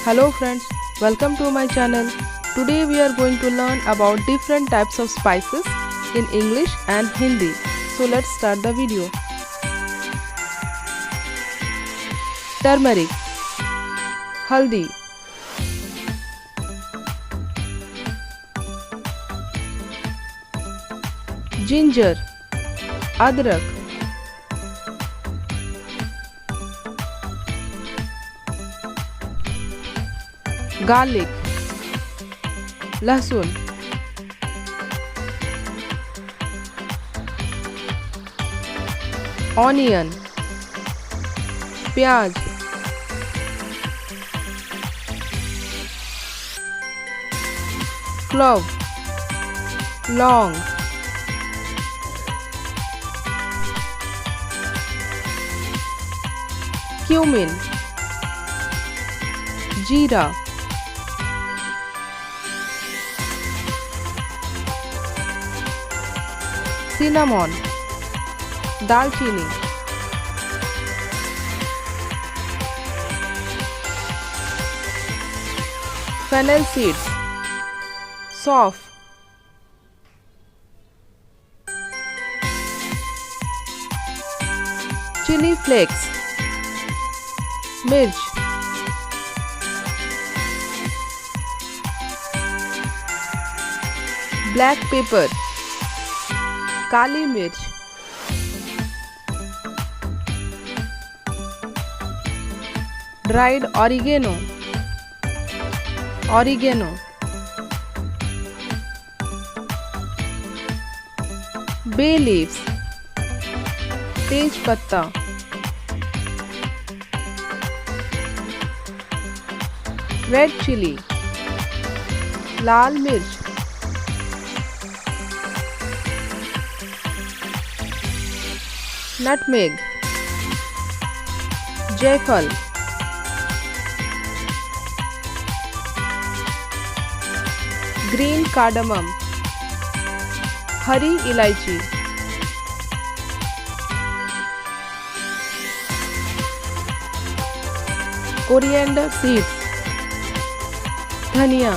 Hello friends, welcome to my channel. Today we are going to learn about different types of spices in English and Hindi. So let's start the video. Turmeric, haldi, ginger, adrak, garlic, लहसुन, onion, प्याज, clove, लौंग, cumin, जीरा, cinnamon, दालचीनी, fennel seeds, सौंफ, chilli flakes, मिर्च, black pepper, काली मिर्च, dried oregano, बे leaves, तेज पत्ता, red chilli, लाल मिर्च, नटमेग, जायफल, ग्रीन कार्डमम, हरी इलायची, कोरिएंडर सीड्स, धनिया,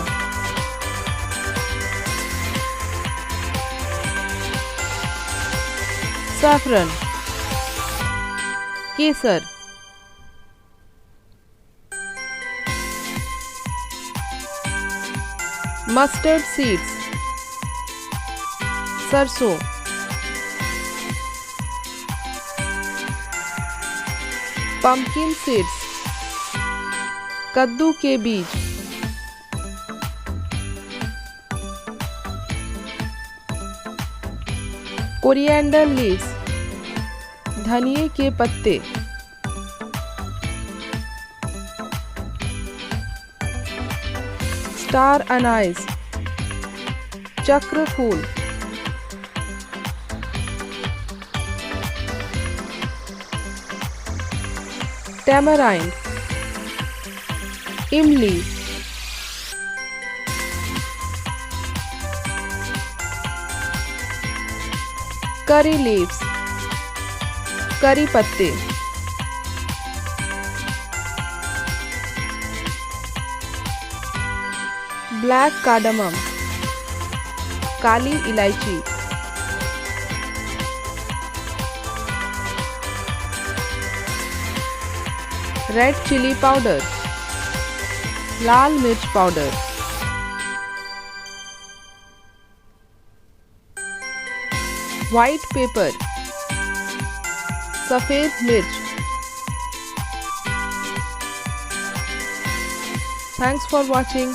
सैफरन, केसर, मस्टर्ड सीड्स, सरसों, पंपकिन सीड्स, कद्दू के बीज, कोरिएंडर लीव्स, धनिये के पत्ते, स्टार अनाइज, चक्र फूल, टैमराइंड, इमली, करी लीव्स, करी पत्ते, ब्लैक कार्डमम, काली इलायची, रेड चिली पाउडर, लाल मिर्च पाउडर, व्हाइट पेपर, सफेद मिर्च. Thanks for watching.